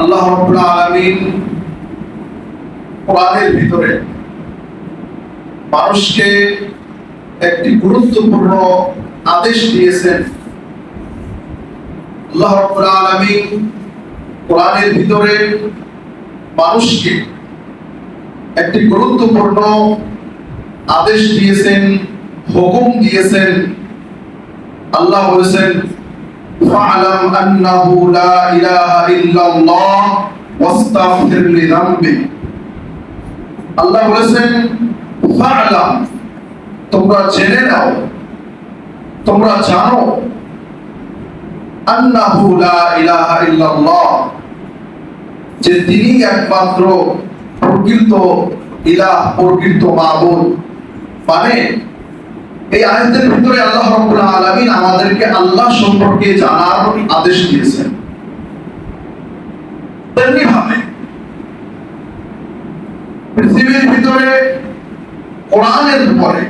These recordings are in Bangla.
আল্লাহ রাব্বুল আলামিন কোরআনের ভিতরে মানুষকে একটি গুরুত্বপূর্ণ আদেশ দিয়েছেন। আল্লাহ রাব্বুল আলামিন কোরআনের ভিতরে মানুষকে একটি গুরুত্বপূর্ণ আদেশ দিয়েছেন, হুকুম দিয়েছেন। আল্লাহ বলেছেন, ফা'লাম আন্নাহু লা ইলাহা ইল্লাল্লাহ ওয়াস্তাগফির লিযামবিক। আল্লাহ বলেছেন, ফা'লাম, তোমরা জেনে নাও, তোমরা জানো, আন্নাহু লা ইলাহা ইল্লাল্লাহ, যে তিনি একমাত্র প্রকৃত ইলাহ, প্রকৃত মাবুদ। মানে এই আয়াতের ভিতরে আল্লাহ রাব্বুল আলামিন আমাদেরকে আল্লাহ সম্পর্কে জানার আদেশ দিয়েছেন। তেমনি ভাবে পৃথিবীর ভিতরে কোরআনের পরে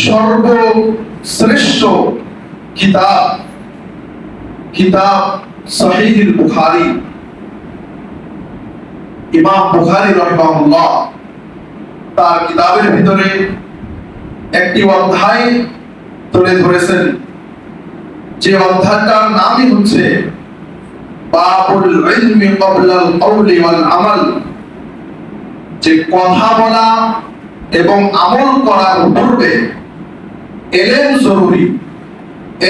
সর্বশ্রেষ্ঠ কিতাব সহিহুল বুখারী। ইমাম বুখারী রাহিমাহুল্লাহ তার কিতাবের ভিতরে একটি অধ্যায় তুলে ধরেছেন, যে অধ্যায়টার নামই হচ্ছে বাবুল ইলমি ক্বাবলাল কওলি ওয়াল আমাল, যে কথা বলা এবং আমল করার পূর্বে ইলম জরুরি,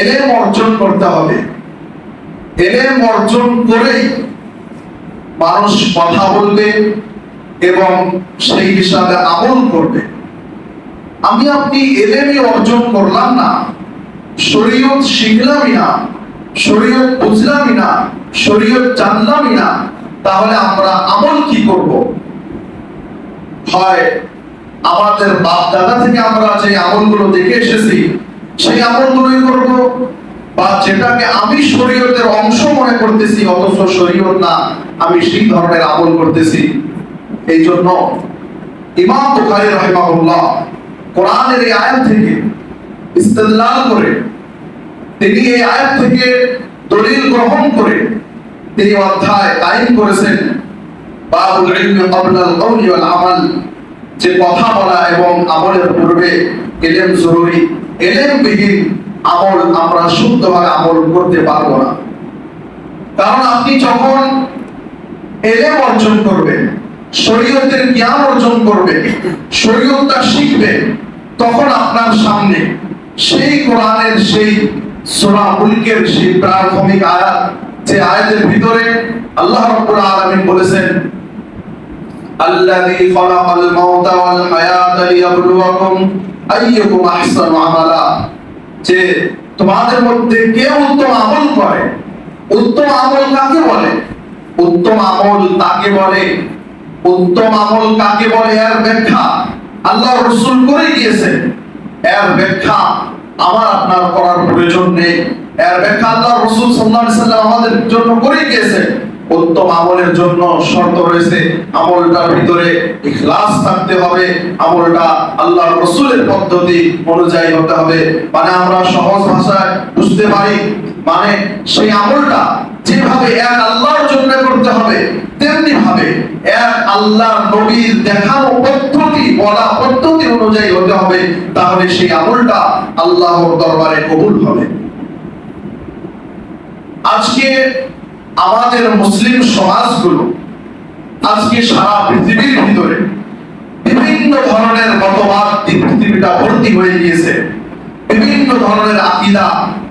ইলম অর্জন করতে হবে। ইলম অর্জন করেই মানুষ কথা বলবে এবং সেই হিসাবে আমল করবে। আমি আপনি ইলমই অর্জন করলাম না, শরীয়ত শিখলামই না, শরীয়ত বুঝলামই না, শরীয়ত জানলামই না, তাহলে আমরা আমল কি করব? হয় আমাদের বাপ দাদা থেকে আমরা যে আমলগুলো দেখে এসেছি সেই আমলগুলোই করব, বা যেটাকে আমি শরীয়তের অংশ মনে করতেছি অথচ শরীয়ত না, আমি সেই ধরনের আমল করতেছি। এই জন্য ইমাম বুখারী রাহিমাহুল্লাহ কোরআনের এই আয়াত থেকে ইস্তেদলাল করে, তিনি এই আয়াত থেকে দলিল গ্রহণ করে তিনি অধ্যায় কায়েম করেছেন, বাবুল ইলমি ক্বাবলাল কওলি ওয়াল আমাল, যে কথা বলা এবং আমলের পূর্বে ইলম জরুরি। ইলমবিহীন আমল আমরা শুদ্ধভাবে আমল করতে পারবো না। কারণ আপনি যখন ইলম অর্জন করবেন, শরীয়তের জ্ঞান অর্জন করবেন, শরীয়তটা শিখবেন, তখন আপনার সামনে সেই কোরআনের সেই সূরা মুলকের সেই প্রাথমিক আয়াত, যে আয়াতের ভিতরে আল্লাহ রাব্বুল আলামিন বলেছেন, আল্লাযী খালাকাল মাউতা ওয়াল হায়াতা লিয়াবলুয়াকুম আইয়ুকুম আহসানু আমালা, যে তোমাদের মধ্যে কে উত্তম আমল করে। উত্তম আমল কাকে বলে? উত্তম আমল তাকে বলে, উত্তম আমল কাকে বলে এর ব্যাখ্যা আল্লাহ রাসূল করে দিয়েছেন। এর ব্যাখ্যা আমার আপনার করার প্রয়োজন নেই, এর ব্যাখ্যা আল্লাহ রাসূল সাল্লাল্লাহু আলাইহি সাল্লাম আমাদের জন্য করে দিয়েছেন। উত্তম আমলের জন্য শর্ত রয়েছে, আমলটার ভিতরে ইখলাস থাকতে হবে, আমলটা আল্লাহর রাসূলের পদ্ধতি অনুযায়ী হতে হবে। মানে আমরা সহজ ভাষায় বুঝতে পারি, মানে সেই আমলটা যেভাবে এক আল্লাহর জন্য করতে হবে, তেমনি ভাবে এক আল্লাহর নবীর দেখানো পদ্ধতি, বলা পদ্ধতি অনুযায়ী হতে হবে, তাহলে সেই আমলটা আল্লাহর দরবারে কবুল হবে। আজকে আমাদের মুসলিম সমাজগুলো, আজকে সারা পৃথিবীর ভিতরে বিভিন্ন ধরনের মতবাদ পৃথিবীটা ভর্তি হয়ে গিয়েছে। বিভিন্ন ধরনের আকীদা,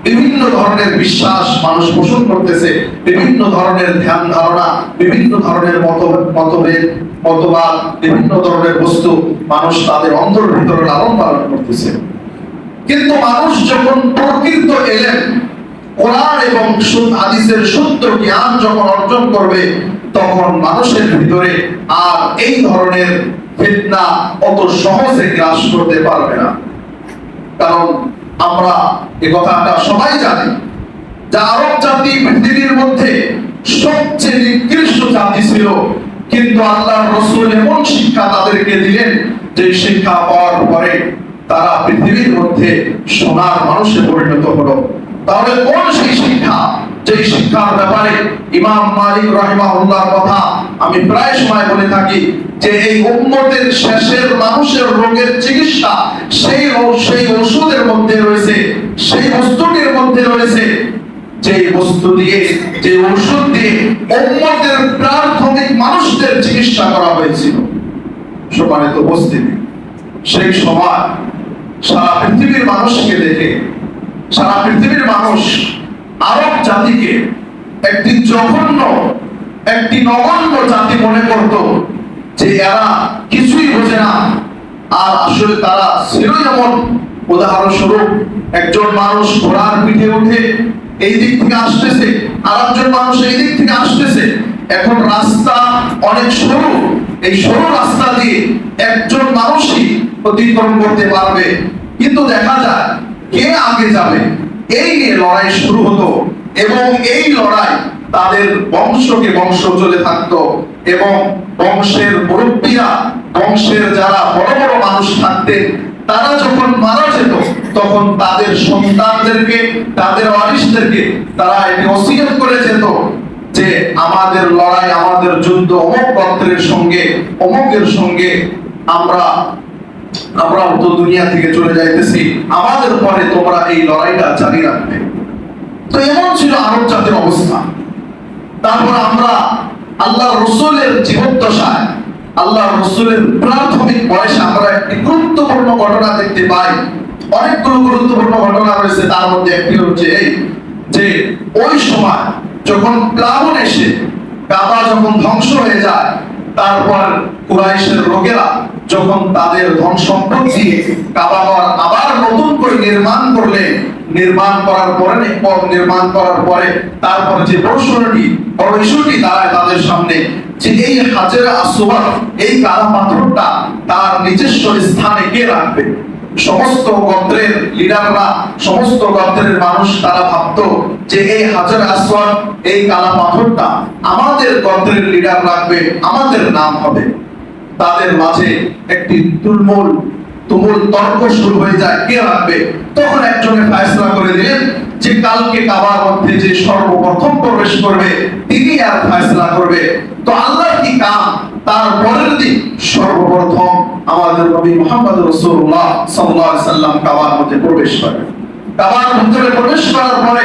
বিভিন্ন ধরনের বিশ্বাস মানুষ পোষণ করতেছে, বিভিন্ন ধরনের ধ্যান ধারণা, বিভিন্ন ধরনের মতভেদ, মতবাদ, বিভিন্ন ধরনের বস্তু মানুষ তাদের অন্তর ভিতরে লালন পালন করতেছে। কিন্তু মানুষ যখন প্রকৃত ইলম, কোরআন এবং হাদিসের শুদ্ধ জ্ঞান যখন অর্জন করবে, তখন মানুষের ভিতরে আর এই ধরনের ফিতনা অত সহজে গ্রাস করতে পারবে না। কারণ আমরা এই কথাটা সবাই জানি যে আরব জাতি পৃথিবীর মধ্যে সবচেয়ে নিকৃষ্ট জাতি ছিল, কিন্তু আল্লাহর রাসূল এমন শিক্ষা তাদেরকে দিলেন যে শিক্ষা পাওয়ার পরে তারা পৃথিবীর মধ্যে সোনার মানুষে পরিণত হলো। তাহলে কোন সেই শিক্ষা যে শিক্ষার ব্যাপারে ইমাম মালিক রাহিমাহুল্লাহর কথা আমি প্রায় সময় বলে থাকি যে এই উম্মতের শেষের মানুষের রোগের চিকিৎসা সেই ওষুধের মধ্যে রয়েছে, সেই বস্তুটির মধ্যে রয়েছে যে বস্তু দিয়ে, যে ওষুধ দিয়ে উম্মতের প্রাথমিক মানুষদের চিকিৎসা করা হয়েছিল। সম্মানিত উপস্থিতি, সেই সময় সারা পৃথিবীর মানুষকে দেখে সারা পৃথিবীর মানুষ আরব জাতিকে একটি জঘন্য, একটি নগণ্য জাতি মনে করত, যে এরা কিছুই বোঝে না। আর আসলে তারা ছিল যেমন, উদাহরণস্বরূপ একজন মানুষ ঘোড়ার পিঠে উঠে এই দিক থেকে আসতেছে, আর একজন মানুষ এই দিক থেকে আসতেছে। এখন রাস্তা অনেক সরু, এই সরু রাস্তা দিয়ে একজন মানুষই অতিক্রম করতে পারবে, কিন্তু দেখা যায় কে আগে যাবে এই নিয়ে লড়াই শুরু হতো। এবং এই লড়াই তাদের বংশকে বংশ চলে থাকতো, এবং বংশের মুরব্বীরা, বংশের যারা বড় বড় মানুষ থাকতেন, তারা যখন মারা যেত তখন তাদের সন্তানদেরকে, তাদের ওয়ারিসদেরকে তারা এটি ওসিয়ত করে যেত যে আমাদের লড়াই, আমাদের যুদ্ধ অমুক গোত্রের সঙ্গে, অমুকের সঙ্গে, আমরা তো দুনিয়া থেকে চলে যাইতেছি, আমাদের পরে তোমরা এই লড়াইটা জারি রাখবে। তো এমন ছিল আরব জাতির অবস্থা। তারপর আমরা আল্লাহ রসুলের জীবদ্দশায়, আল্লাহ রসুলের প্রাথমিক বয়সে আমরা একটি গুরুত্বপূর্ণ ঘটনা দেখতে পাই। অনেকগুলো গুরুত্বপূর্ণ ঘটনা রয়েছে, তার মধ্যে একটি হচ্ছে এই যে ওই সময় যখন প্লাবন এসে কাবা যখন ধ্বংস হয়ে যায়, তারপর কুরাইশের লোকেরা যখন তাদের ধন সম্পদ দিয়ে কাবা আবার নতুন করে নির্মাণ করলেন, নির্মাণ করার পরে তারপর যে বড় ইস্যুটি দাঁড়ায় তাদের সামনে, যে এই হাজের আসওয়াদ, এই কালা পাথরটা তার নিজস্ব স্থানে কে রাখবে। সমস্ত গোত্রের লিডাররা, সমস্ত গোত্রের মানুষ তারা ভাবতো যে এই হাজর আসওয়াদ, এই কালা পাথরটা আমাদের গোত্রের লিডার রাখবে, আমাদের নাম হবে। তাদের মাঝে একটি তুমুল তর্ক শুরু হয়ে যায়, কে রাখবে। তখন একজনে ফয়সালা করে দিলেন যে কালকে কাবার মধ্যে যে সর্বপ্রথম প্রবেশ করবে তিনি আর ফয়সালা করবে। তো আল্লাহর কি কাম, তার পরের দিন সর্বপ্রথম আমাদের নবী মুহাম্মদ রাসূলুল্লাহ সাল্লাল্লাহু আলাইহি সাল্লাম কাবার মধ্যে প্রবেশ করেন। কাবার ভিতরে প্রবেশ করার পরে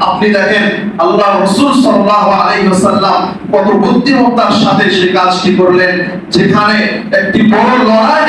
আপনি দেখেন আল্লাহ রাসূল সাল্লাল্লাহু আলাইহি ওয়াসাল্লাম কত বুদ্ধিমত্তার সাথে সেই কাজটি করলেন, যেখানে একটি বড় লড়াই,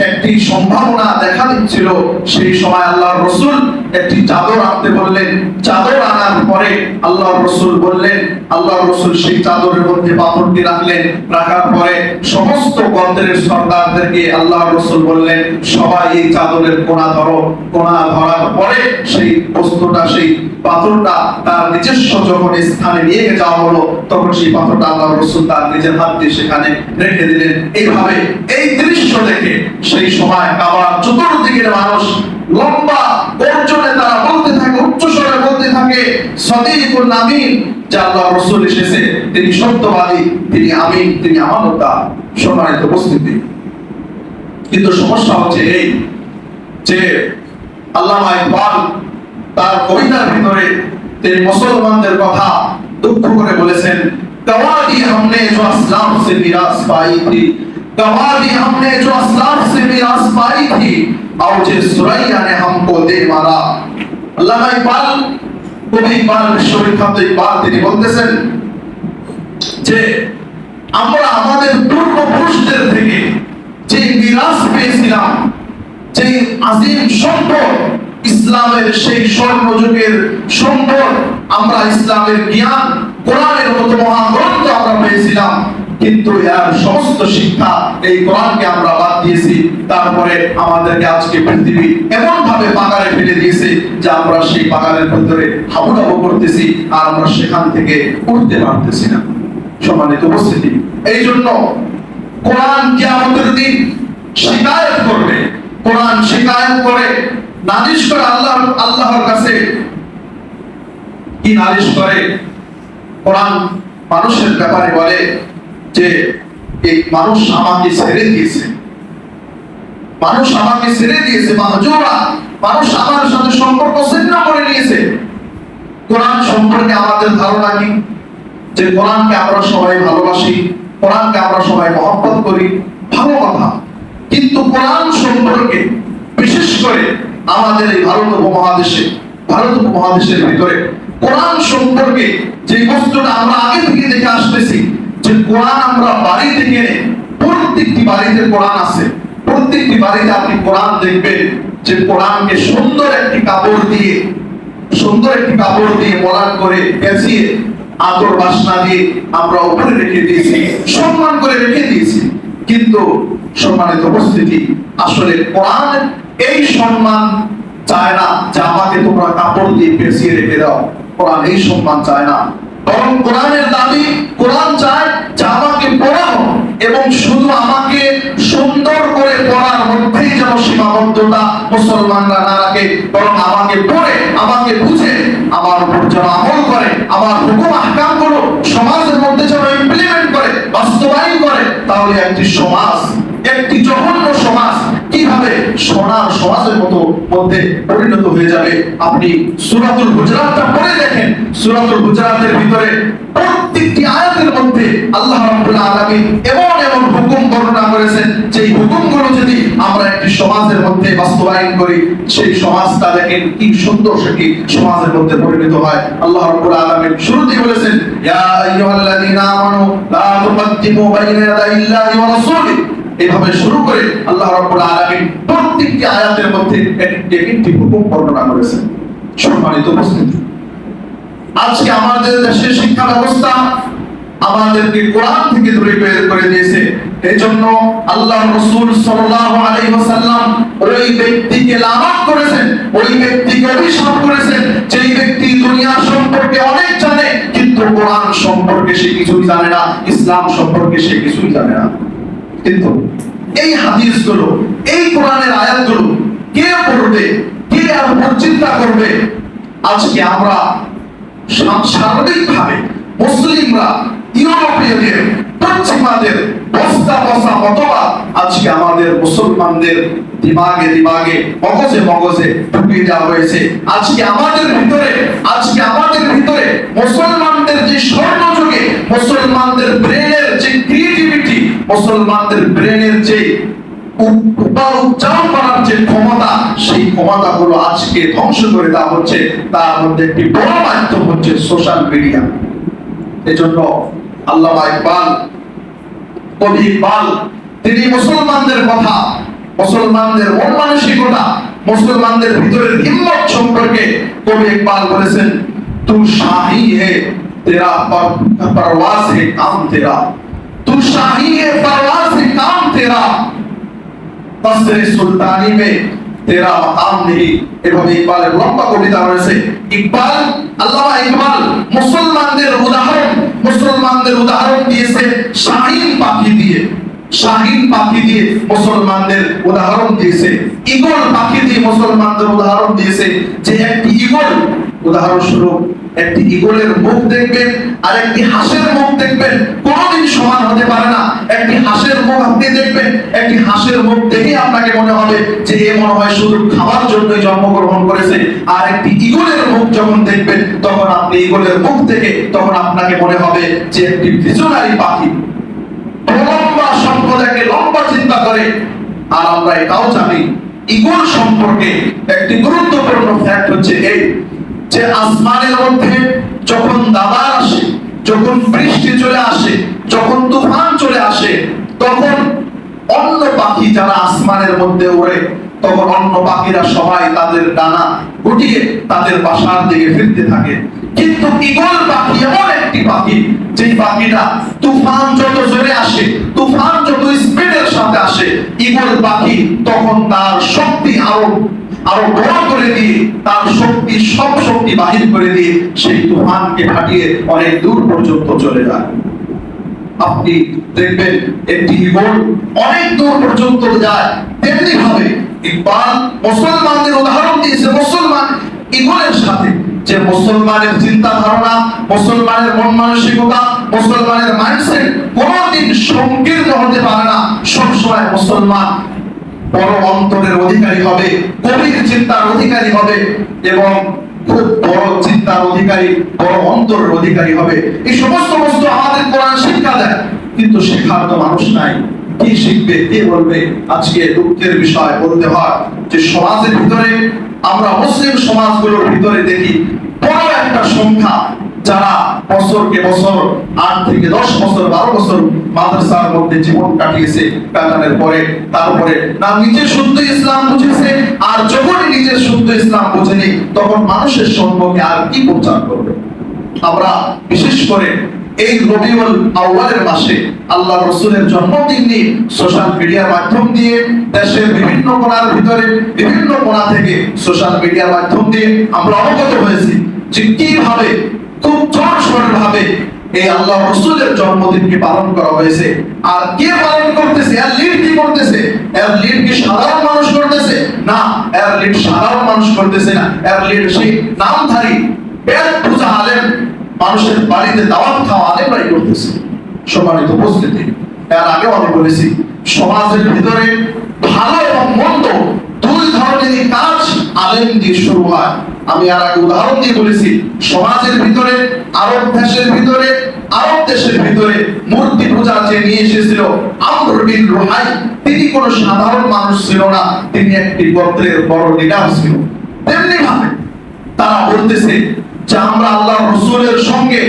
একটি সম্ভাবনা দেখা দিচ্ছিল। সেই সময় আল্লাহর রাসূল একটি চাদর আনতে বললেন। চাদর আনার পরে আল্লাহর রাসূল বললেন, আল্লাহর রাসূল সেই চাদরের মধ্যে পাথরটি রাখলেন। রাখার পরে সমস্ত গোত্রের সরদারদেরকে আল্লাহর রাসূল বললেন, সবাই এই চাদরের কোণা ধরো। কোণা ধরার পরে সেই বস্তুটা, সেই পাথরটা তার নিজস্ব যখন স্থানে নিয়ে যাওয়া হলো, তখন সেই পাথরটা আল্লাহর রাসূল তার নিজের হাত দিয়ে সেখানে রেখে দিলেন। এইভাবে এই দৃশ্য দেখে সেই সময় কাবার চতুর্দিকের মানুষ লম্বা গর্জনে তারা বলতে থাকে, উচ্চ স্বরে বলতে থাকে, সাদিকুল আমিন, যে আল্লাহর রাসূল এসেছে, তিনি সত্যবাদী, তিনি আমিন, তিনি আমানতদার। সম্মানিত উপস্থিতি, কিন্তু সমস্যা হচ্ছে এই যে আল্লামা ইকবাল তার কবিতার ভিতরে তিনি মুসলমানদের কথা দুঃখ করে বলেছেন, গওয়াদি हमने जो इस्लाम से मिरास पाई थी, गवादी हमने जो इस्लाम से मिरास पाई थी, औजे सुरैया ने हमको दे मारा। আল্লামা ইকবাল, কবি ইকবাল, বিশ্ববিখ্যাত ইকবাল, তিনি বলতেছেন যে আমরা আমাদের পূর্বপুরুষদের থেকে যে মিরাস পেয়েছিলাম, যে আজিম সম্পদ, ইসলামের সেই স্বর্ণযুগের সম্পদ, আমরা ইসলামের জ্ঞান, কোরআনের মতো মহাগ্রন্থ আমরা পেয়েছিলাম, কিন্তু এর সমস্ত শিক্ষা এই কোরআনকে আমরা বাদ দিয়েছি। তারপরে আমাদেরকে আজকে পৃথিবী এমন ভাবে পাগারে ফেলে দিয়েছে যে আমরা সেই পাগারের ভিতরে হাবুডাবু করতেছি, আর আমরা সেখান থেকে উঠতে পারতেছি না। সম্মানিত উপস্থিতি, এই জন্য কোরআন কিয়ামতের দিন শিকায়ত করবে। কোরআন শিকায়ত করে, নালিশ করে আল্লাহর কাছে। কি নালিশ করে? কোরআন মানুষের ব্যাপারে বলে যে এই মানুষ আমাকে ছেড়ে দিয়েছে, মানুষ আমাকে ছেড়ে দিয়েছে, মাহজুরা, মানুষ আমার সাথে সম্পর্ক ছিন্ন করে নিয়েছে। কোরআন সম্পর্কে আমাদের ধারণা কি? যে কোরআনকে আমরা সবাই ভালোবাসি, কোরআনকে আমরা সবাই মহব্বত করি, ভালো কথা। কিন্তু কোরআন সম্পর্কে বিশেষ করে আমাদের এই ভারত উপমহাদেশের ভিতরে কোরআন সম্পর্কে যে বস্তুটা আমরা আগে থেকে দেখে আসতেছি, যে কোরআন আমরা বাড়ি থেকে, প্রত্যেকটি বাড়িতে কোরআন আছে, প্রত্যেকটি বাড়িতে আপনি কোরআন দেখবেন যে কোরআনকে সুন্দর একটি কাপড় দিয়ে মলাট করে পেঁচিয়ে আদর বাসনা দিয়ে আমরা উপরে রেখে দিয়েছি, সম্মান করে রেখে দিয়েছি। কিন্তু সম্মানিত উপস্থিতি, আসলে কোরআন এই সম্মান চায় না যে আমাকে তোমরা কাপড় দিয়ে পেঁচিয়ে রেখে দাও। কোরআন এই সম্মান চায় না, বরং কোরআনের দাবি, কোরআন চায় যে আমাকে পড়াও এবং শুধু আমাকে সুন্দর করে পড়ার মধ্যেই যেন সীমাবদ্ধতা মুসলমানরা না রাখে, বরং আমাকে পড়ে, আমাকে বুঝে, আমার উপর যেন আমল করে, আমার হুকুম আহকাম গুলো সমাজের মধ্যে যেন ইমপ্লিমেন্ট করে, বাস্তবায়ন করে। তাহলে একটি সমাজ, একটি জঘন্য সমাজ কিভাবে সোনার সমাজের মধ্যে পরিণত হয়ে যাবে। আপনি সূরাতুল হুজরাতটা পড়ে দেখেন, সূরাতুল হুজরাতের ভিতরে প্রত্যেকটি আয়াতের মধ্যে আল্লাহ রাব্বুল আলামিন এমন এমন হুকুম বর্ণনা করেছেন, যে হুকুমগুলো যদি আমরা একটি সমাজের মধ্যে বাস্তবায়ন করি, সেই সমাজটা দেখেন কি সুন্দর সেটি সমাজের মধ্যে পরিণত হয়। আল্লাহ রাব্বুল আলামিন শুরুতেই বলেছেন, ইয়া আইয়ুহাল্লাযীনা আমানু লা তুকদ্দিমু বাইনা ইয়াদাইল্লাহি ওয়া রাসূলিহি। এইভাবে শুরু করে আল্লাহ রাব্বুল আলামিন প্রত্যেকটি আয়াতের মধ্যে একটি হুকুম বর্ণনা করেছেন। সম্মানিত উপস্থিতি, আজকে আমাদের দেশের শিক্ষা ব্যবস্থা আমাদেরকে কোরআন থেকে দূরে বের করে দিয়েছে। এজন্য আল্লাহর রাসূল সাল্লাল্লাহু আলাইহি ওয়াসাল্লাম ওই ব্যক্তিকে লানত করেছেন, ওই ব্যক্তিকে অভিশাপ করেছেন যেই ব্যক্তি দুনিয়া সম্পর্কে অনেক জানে কিন্তু কোরআন সম্পর্কে সে কিছুই জানে না, ইসলাম সম্পর্কে সে কিছুই জানে না। কিন্তু এই হাদিসগুলো, এই কোরআনের আয়াতগুলো কে পড়বে, কে আর চিন্তা করবে? আজকে আমরা সার্বিকভাবে মুসলিমরা ইউরোপীয়দের, পশ্চিমাদের বস্তা বস্তা মতবাদ আজকে আমাদের মুসলমানদের দিমাগে মগজে ঢুকিয়ে দেওয়া হয়েছে। আজকে আমাদের ভিতরে মুসলমানদের যে স্বর্ণযুগে মুসলমানদের ব্রেনের যে ক্রিয়েটিভিটি, মুসলমানদের ব্রেনের যে উচ্চারণ করার যে ক্ষমতা, সেই ক্ষমতাগুলো আজকে ধ্বংস করে দেওয়া হচ্ছে। তার মধ্যে একটি বড় মাধ্যম হচ্ছে সোশ্যাল মিডিয়া। এজন্য আল্লামা ইকবাল, কবি ইকবাল, তিনি মুসলমানদের কথা, মুসলমানদের মন মানসিকতা, মুসলমানদের ভিতরের হিম্মত সম্পর্কে কবি ইকবাল বলেছেন, তু শাহী হে তেরা পরওয়াজ হে কাম তেরা, তু শাহী হে পরওয়াজ হে কাম তেরা, তসরে সুলতানি মে তেরা মাকাম নেহি। এভাবে ইকবালের লম্বা কবিতা রয়েছে। ইকবাল, আল্লামা ইকবাল মুসলমানদের উদাহরণ দিয়েছে শাহীন পাখি দিয়ে মুসলমানদের উদাহরণ দিয়েছে, ঈগল পাখি দিয়ে মুসলমানদের উদাহরণ দিয়েছে। যে একটি ঈগল, উদাহরণস্বরূপ একটি ঈগলের মুখ দেখবেন আর একটি হাঁসের মুখ দেখবেন, কোনোদিন সমান হতে পারে না। একটি হাঁসের মুখ আপনি দেখবেন, একটি হাঁসের মুখ দেখে আপনাকে মনে হবে যে এ মনে হয় শুধু খাওয়ার জন্যই জন্মগ্রহণ করেছে। আর একটি ঈগলের মুখ যখন দেখবেন, তখন আপনি ঈগলের মুখ দেখে তখন আপনাকে মনে হবে যে একটি ভিশনারি পাখি, লম্বা সম্প্রদায়কে লম্বা চিন্তা করে। আর আমরা এটাও জানি ঈগল সম্পর্কে একটি গুরুত্বপূর্ণ ফ্যাক্ট হচ্ছে এই, যে আসমানের মধ্যে যখন দাবার আসে, যখন বৃষ্টি চলে আসে, যখন তুফান চলে আসে, তখন অন্য পাখি যারা আসমানের মধ্যে ওড়ে, তখন অন্য পাখিরা সবাই তাদের ডানা গুটিয়ে তাদের বাসার দিকে ফিরতে থাকে। কিন্তু ঈগল পাখি এমন একটি পাখি, যে পাখিটা তুফান যত জোরে আসে, তুফান যত স্পিডের সাথে আসে, ঈগল পাখি তখন তার শক্তি আরো বড় করে দিয়ে, তার সব শক্তি বাহির করে দিয়ে সেই তুফানকে কাটিয়ে অনেক দূর পর্যন্ত চলে যায়। আপনি দেখবেন একটি ঈগল অনেক দূর পর্যন্ত যায়। তেমনি ভাবে ইকবাল মুসলমানদের উদাহরণ দিয়েছে মুসলমান ঈগলের সাথে, যে মুসলমানের চিন্তা ধারণা, মুসলমানের মন মানসিকতা, মুসলমানের মাইন্ডসেট কোনোদিন সংকীর্ণ হতে পারে না। সবসময় মুসলমান বড় অন্তরের অধিকারী হবে, গভীর চিন্তার অধিকারী হবে এবং খুব বড় চিন্তার অধিকারী, বড় অন্তরের অধিকারী হবে। এই সমস্ত বস্তু আমাদের কোরআন শিক্ষা দেয়, কিন্তু শেখার তো মানুষ নাই। কি শিখবে, কে বলবে? আজকে দুঃখের বিষয় বলতে হয় যে সমাজের ভিতরে, আমরা মুসলিম সমাজগুলোর ভিতরে দেখি বড় একটা সংখ্যা যারা বছরকে বছর 8 থেকে 10 বছর 12 বছর মাদ্রাসার মধ্যে জীবন কাটিয়েছে, কাটানোর পরে তারপরে না নিজে শুদ্ধ ইসলাম বুঝেছে, আর যখনই নিজে শুদ্ধ ইসলাম বুঝেনি তখন মানুষের সম্পর্কে আর কি প্রচার করবে। আমরা বিশেষ করে এই রবিউল আউয়ালের মাসে আল্লাহ রাসূলের জন্মদিন নিয়ে সোশ্যাল মিডিয়ার মাধ্যম দিয়ে দেশের বিভিন্ন কোণার ভিতরে, বিভিন্ন কোণা থেকে সোশ্যাল মিডিয়ার মাধ্যম দিয়ে আমরা অবগত হয়েছি যে কিভাবে খুব জোরসোর ভাবে এই আল্লাহ রাসূলের জন্মদিনকে পালন করা হয়েছে। আর কে পালন করতেছে? এর লিড কি করতেছে? এর লিড কি সাধারণ মানুষ করতেছে? না, এর লিড সাধারণ মানুষ করতেছে না। এর লিড সেই নামধারী বেদ পূজা আলেম, মানুষের বাড়িতে দাওয়াত খাওয়া আলেমরাই করতেছে। সম্মানিত উপস্থিতি, এর আগেও আমি বলেছি সমাজের ভিতরে ভালো এবং মন্দ দুই ধরনের কাজ আলেম দিয়ে শুরু হয়। আমি আর আগে উদাহরণ দিয়ে বলেছি, সমাজের ভিতরে আরব দেশের ভিতরে মূর্তি পূজা যে নিয়ে এসেছিল আমর বিন রুহাই, তিনি কোনো সাধারণ মানুষ ছিল না, তিনি একটি গোত্রের বড় লিডার ছিল। তেমনি ভাবে তারা বলতেছে যে আমরা আল্লাহ রাসূলের সঙ্গে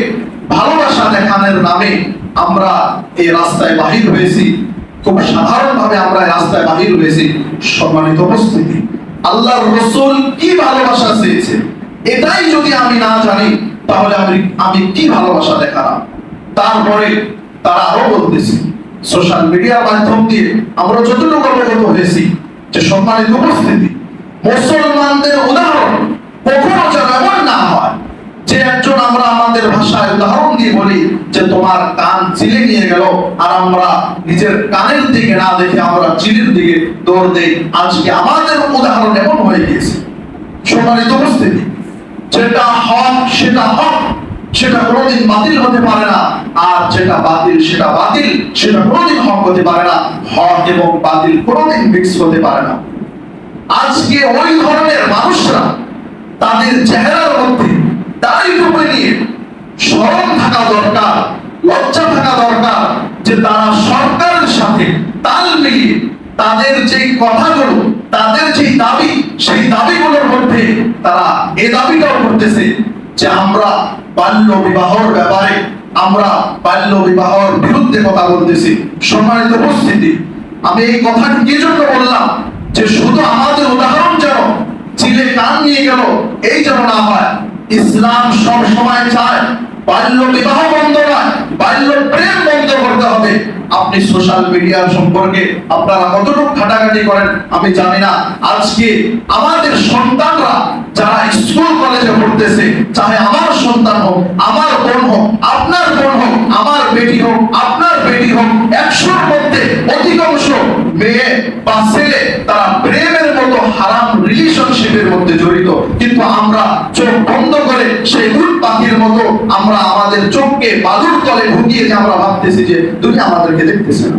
ভালোবাসা দেখানোর নামে আমরা এই রাস্তায় বাহির হয়েছি। খুব সাধারণ ভাবে আমরা এই রাস্তায় বাহির হয়েছি। সম্মানিত উপস্থিতি, আল্লাহর রাসূল কি ভালোবাসা চেয়েছে এটাই যদি আমি না জানি তাহলে আমি কি ভালোবাসা দেখালাম। তারপরে তারা আরো বলতেছে সোশ্যাল মিডিয়ার মাধ্যম দিয়ে আমরা যতটুকু অবগত হয়েছি যে সম্মানিত উপস্থিতি, মুসলমানদের উদাহরণ কখনো যেন এমন না হয় যে একজন, আমরা আমাদের ভাষায় উদাহরণ দিয়ে বলি যে তোমার কান চিলে নিয়ে গেল, আর আমরা নিজের কানের দিকে না দেখে আমরা চিলের দিকে দৌড় দেই। আজকে আমাদের উদাহরণ এমন হয়ে গিয়েছে। সম্মানিত উপস্থিতি, যেটা হক সেটা হক, সেটা কোনোদিন বাতিল হতে পারে না, আর যেটা বাতিল সেটা বাতিল, সেটা কোনোদিন হক হতে পারে না। হক এবং বাতিল কোনোদিন মিক্স হতে পারে না। আজকে ওই ধরনের মানুষরা তাদের চেহারার মধ্যে দাড়ি টুপি নিয়ে শরম থাকা দরকার, লজ্জা থাকা দরকার যে তারা সরকারের সাথে তাল মিলিয়ে তাদের যে কথাগুলো, তাদের যে দাবি, সেই দাবিগুলোর মধ্যে তারা এই দাবিটাও করতেছে যে আমরা বাল্য বিবাহর ব্যাপারে, আমরা বাল্য বিবাহর বিরুদ্ধে কথা বলতেছি। সম্মানিত উপস্থিতি, আমি এই কথাটি কি জন্য বললাম যে শুধু আমাদের উদাহরণ যেন চিলে কান নিয়ে গেল এই যেন না হয়। ইসলাম সব সময় চায় বাল্য বিবাহ বন্ধ নয়, বাল্য প্রেম বন্ধ করতে হবে। আপনি সোশ্যাল মিডিয়া সম্পর্কে আপনারা কতটুকু ঘাটাঘাটি করেন আমি জানি না। আজকে আমাদের সন্তানরা যারা স্কুল কলেজে পড়তেছে, চাহে আমার সন্তান হোক, আমার বোন হোক, আপনার বোন হোক, আমার বেটি হোক, আপনার বেটি হোক, 100-র মধ্যে অধিকাংশ মেয়ে বা ছেলে তারা প্রেমের মতো হারাম রিলেশনশিপের মধ্যে জড়িত। কিন্তু আমরা চোখ বন্ধ করে সেই উট পাখির মতো আমরা আমাদের চোখকে বালুর তলে ঢুকিয়ে যে আমরা ভাবতেছি যে দুনিয়া আমাদেরকে দেখতেছে না।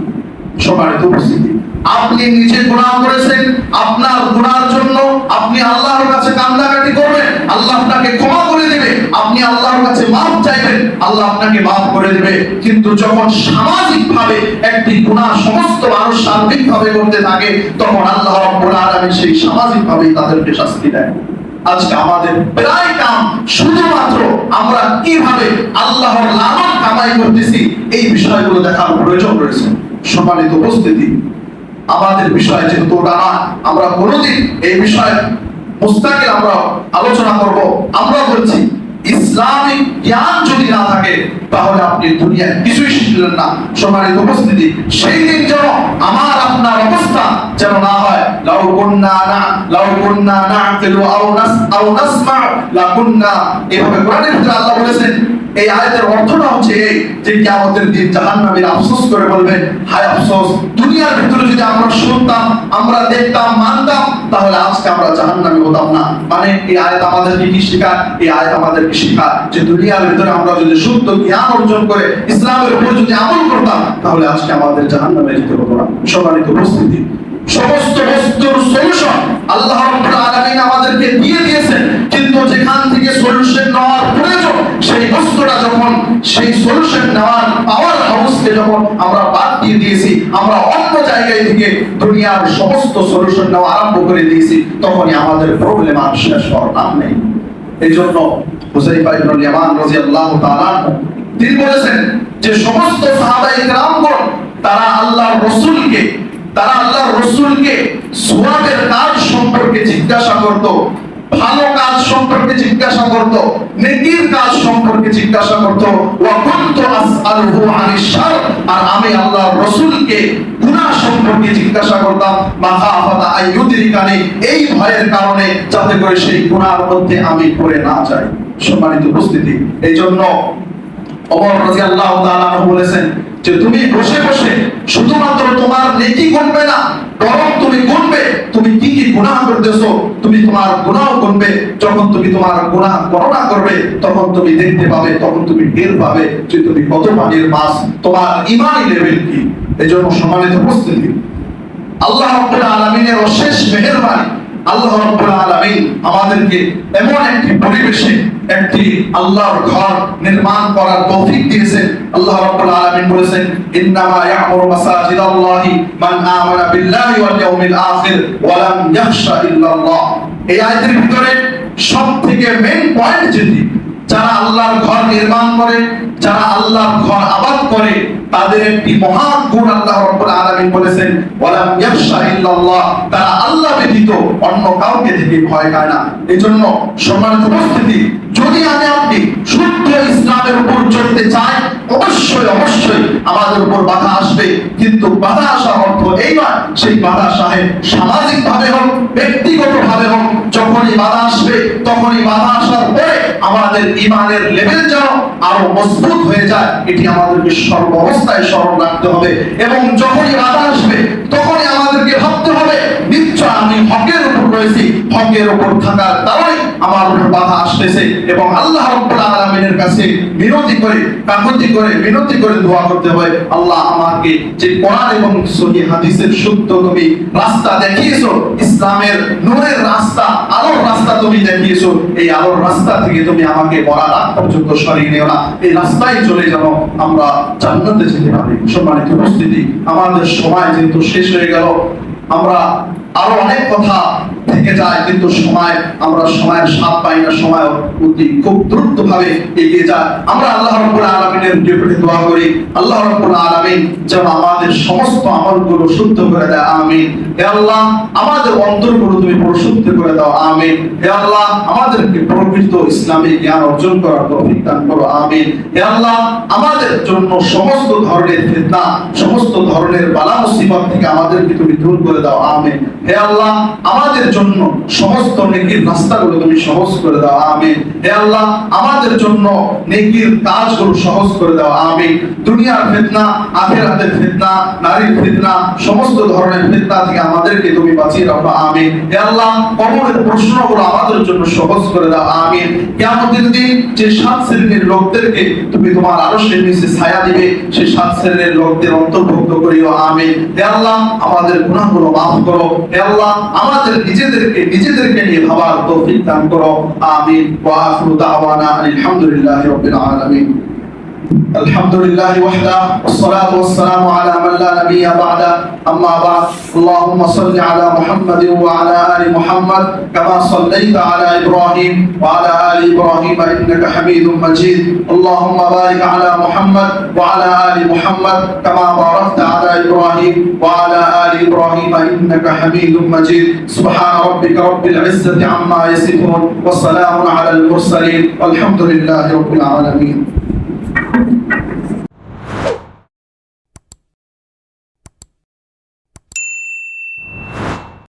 সম্মানিত উপস্থিতি, আপনি নিজে গুনাহ করেছেন, আপনার গুনার জন্য আপনি আল্লাহর কাছে কান্নাকাটি করবেন, আল্লাহ আপনাকে ক্ষমা করে দেবে। আপনি আল্লাহর কাছে মাফ চাইবেন, আল্লাহ আপনাকে মাফ করে দেবে। কিন্তু যখন সামাজিকভাবে একটি গুনাহ সমস্ত মানুষ সার্বিকভাবে করতে থাকে, তখন আল্লাহ রাব্বুল আলামিন সেই সামাজিকভাবেই তাদেরকে শাস্তি দেয়। আজকে আমাদের প্রায় কাম শুধুমাত্র আমরা কিভাবে আল্লাহর লানত কামাই করতেছি এই বিষয়গুলো দেখার প্রয়োজন রয়েছে। সম্মানিত উপস্থিতি, আমাদের বিষয় যেহেতু ওটা না, আমরা কোনোদিন এই বিষয়ে মুস্তাকিল আমরা আলোচনা করব। আমরা বলছি ইসলামিক জ্ঞান যদি না থাকে তাহলে আপনি দুনিয়ায় কিছুই শিখলেন না। সম্মানিত উপস্থিতি, সেই দিন যেন আমার আপনার অবস্থা যেন না হয় লাউ কুন্না না'কিলু আও নাসমা'ু লাকুন্না। এভাবে কোরআনের ভিতরে আল্লাহ বলেছেন। এই আয়াতের অর্থটা হচ্ছে এই যে কিয়ামতের দিন জাহান্নামীরা আফসোস করে বলবেন, হায় আফসোস, দুনিয়ার ভিতরে যদি আমরা শুনতাম, আমরা দেখতাম, মানতাম, তাহলে আজকে আমরা জাহান্নামী হতাম না। মানে এই আয়াত আমাদেরকে কি শেখায়? এই আয়াত আমাদেরকে শেখায় যে দুনিয়ার ভিতরে আমরা যদি শুদ্ধ জ্ঞান অর্জন করে ইসলামের উপর যদি আমল করতাম তাহলে আজকে আমাদের জাহান্নামে যেতে হতো না। সম্মানিত উপস্থিতি, সমস্ত বস্তুর সলিউশন আল্লাহ রাব্বুল আলামিন আমাদেরকে দিয়ে দিয়েছেন, কিন্তু যেখান থেকে সলিউশন নেওয়ার প্রয়োজন সেই বস্তুটা যখন সেই সলিউশন নেওয়ার পাওয়ার হাউসকে যখন আমরা বাদ দিয়ে দিয়েছি, আমরা অন্য জায়গায় থেকে দুনিয়ার সমস্ত সলিউশন নেওয়া আরম্ভ করে দিয়েছি, তখনই আমাদের প্রবলেম আর শেষ হওয়ার নাম নেই। এই জন্য হুযায়ফা ইবনে ইয়ামান রাদিয়াল্লাহু তাআলা তিনি বলেছেন যে সমস্ত সাহাবায়ে কেরামগণ তারা আল্লাহর রাসূলকে সওয়াবের কাজ সম্পর্কে জিজ্ঞাসা করত, ভালো কাজ সম্পর্কে জিজ্ঞাসা করত, নেকির কাজ সম্পর্কে জিজ্ঞাসা করত। ওয়া কুনতু আসআলুহু আনিশ শার, আর আমি আল্লাহর রাসূলকে গুনাহ সম্পর্কে জিজ্ঞাসা করতাম, মাখাফাতা আইয়ুদরিকানি, এই ভয়ের কারণে যাতে করে সেই গুনাহর মধ্যে আমি পড়ে না যাই। সম্মানিত উপস্থিতি, এই জন্য ওমর রাদিয়াল্লাহু তাআলা বলেছেন যে তুমি বসে বসে শুধুমাত্র তোমার নেকি গুনবে না, বরং তুমি গুনবে তুমি কি কি গুনাহ করতেছো, তুমি তোমার গুনাহ গুনবে। যখন তুমি তোমার গুনাহ গণনা করবে তখন তুমি দেখতে পাবে, তখন তুমি টের পাবে যে তুমি কত পানির মাছ, তোমার ঈমানি লেভেল কি। এজন্য সম্মানিত উপস্থিতি, আল্লাহ রাব্বুল আলামিনের অশেষ মেহেরবানি, আল্লাহ রাব্বুল আলামিন আমাদেরকে এমন একটি পরিবেশে একটি আল্লাহর ঘর নির্মাণ করার তৌফিক দিয়েছেন। আল্লাহ রাব্বুল আলামিন বলেছেন, ইন্নামা ইয়ামুরু মাসাজিদাল্লাহি মান আমানা বিল্লাহি ওয়াল ইয়াউমিল আখির ওয়া লাম ইয়াখশা ইল্লাল্লাহ। এই আয়াতের ভিতরে সবথেকে মেইন পয়েন্ট যেটি, যারা আল্লাহর ঘর নির্মাণ করে, যারা আল্লাহর ঘর আবাদ করে, তাদের একটি মহান গুণ আল্লাহ রাব্বুল আলামিন বলেছেন, ওয়ালাম ইয়াখশা ইল্লাল্লাহ, তারা আল্লাহ ব্যতীত অন্য কাউকে থেকে ভয় পায় না। এজন্য সম্মানিত উপস্থিতি, যদি আপনি শুদ্ধ ইসলামের উপর চলতে চাই, অবশ্যই আমাদের উপর বাধা আসবে, কিন্তু বাধা আসার অর্থ এই নয় সেই বাধা সামাজিক ভাবে হোক, ব্যক্তিগত ভাবে হোক, যখনই বাধা আসবে তখনই বাধা আসার পরে আমাদের ঈমানের লেভেল যেন আরো মজবুত হয়ে যায়, এটি আমাদেরকে সর্বাবস্থায় স্মরণ রাখতে হবে। এবং যখনই বাধা আসবে তখনই আমাদেরকে ভাবতে হবে, নিশ্চয় আমি হকের উপর রয়েছি, হকের উপর থাকার কারণে আমার উপর বাধা আসতেছে। এবং আল্লাহ রাব্বুল আলামিনের কাছে মিনতি করে দোয়া করতে হয়, আল্লাহ আমাকে যে কোরআন এবং সহিহ হাদিসের সত্য তুমি রাস্তা দেখিয়েছো, ইসলামের নূরের রাস্তা, আলোর রাস্তা তুমি দেখিয়েছো, এই আলোর রাস্তা থেকে তুমি আমাকে মরার আগ পর্যন্ত সরিয়ে নিও না, এই রাস্তায় চলে যেন আমরা জান্নাতে যেতে পারি। সম্মানিত উপস্থিতি, আমাদের সময় যেহেতু শেষ হয়ে গেল, আমরা আরো অনেক কথা থেকে যায়, কিন্তু আমরা সময়ের স্বাদ পাই না, সময় অতি খুব দ্রুত ভাবে এগিয়ে যায়। আমরা আল্লাহ রাব্বুল আলামিনের নিকটে দোয়া করি, আল্লাহ রাব্বুল আলামিন যেন আমাদের সমস্ত আমলগুলো শুদ্ধ করে দেয়, আমিন। হে আল্লাহ, আমাদের অন্তরগুলো তুমি পরিশুদ্ধ করে দাও, আমিন। হে আল্লাহ, আমাদেরকে প্রকৃত ইসলামী জ্ঞান অর্জন করার তৌফিক দান করো, আমিন। হে আল্লাহ, আমাদের জন্য সমস্ত ধরনের ফিতনা, সমস্ত ধরনের বালা মুসিবত থেকে আমাদেরকে তুমি দূর করে দাও, আমিন। হে আল্লাহ, আমাদের জন্য সমস্ত নেকির রাস্তাগুলো তুমি সহজ করে দাও, আমিন। হে আল্লাহ, আমাদের জন্য নেকির কাজগুলো সহজ করে দাও, আমিন। দুনিয়ার ফিতনা, আখিরাতের ফিতনা, নারীর ফিতনা, সমস্ত ধরনের ফিতনা থেকে আমাদেরকে তুমি বাঁচিয়ে রাখো, আমিন। হে আল্লাহ, কবরের প্রশ্নগুলো আমাদের জন্য সহজ করে দাও, আমিন। কিয়ামতের দিন যে 7 শ্রেণীর লোকদেরকে তুমি তোমার আরশের নিচে ছায়া দিবে, সেই 7 শ্রেণীর লোকদের অন্তর্ভুক্ত করিও, আমিন। হে আল্লাহ, আমাদের গুনাহগুলো maaf করো। হে আল্লাহ, আমাদের নিজেদেরকে নিয়ে ভাবার তৌফিক দান করো, আমিন। ওয়া আখিরু দাওয়ানা আলহামদুলিল্লাহি রাব্বিল আলামিন। الحمد لله وحده والصلاة والسلام على من لا نبي بعده، أما بعد. اللهم صل على محمد وعلى آل محمد كما صليت على إبراهيم وعلى آل إبراهيم إنك حميد مجيد. اللهم بارك على محمد وعلى آل محمد كما باركت على إبراهيم وعلى آل إبراهيم إنك حميد مجيد. سبحان ربك رب العزة عما يصفون وسلام على المرسلين والحمد لله رب العالمين.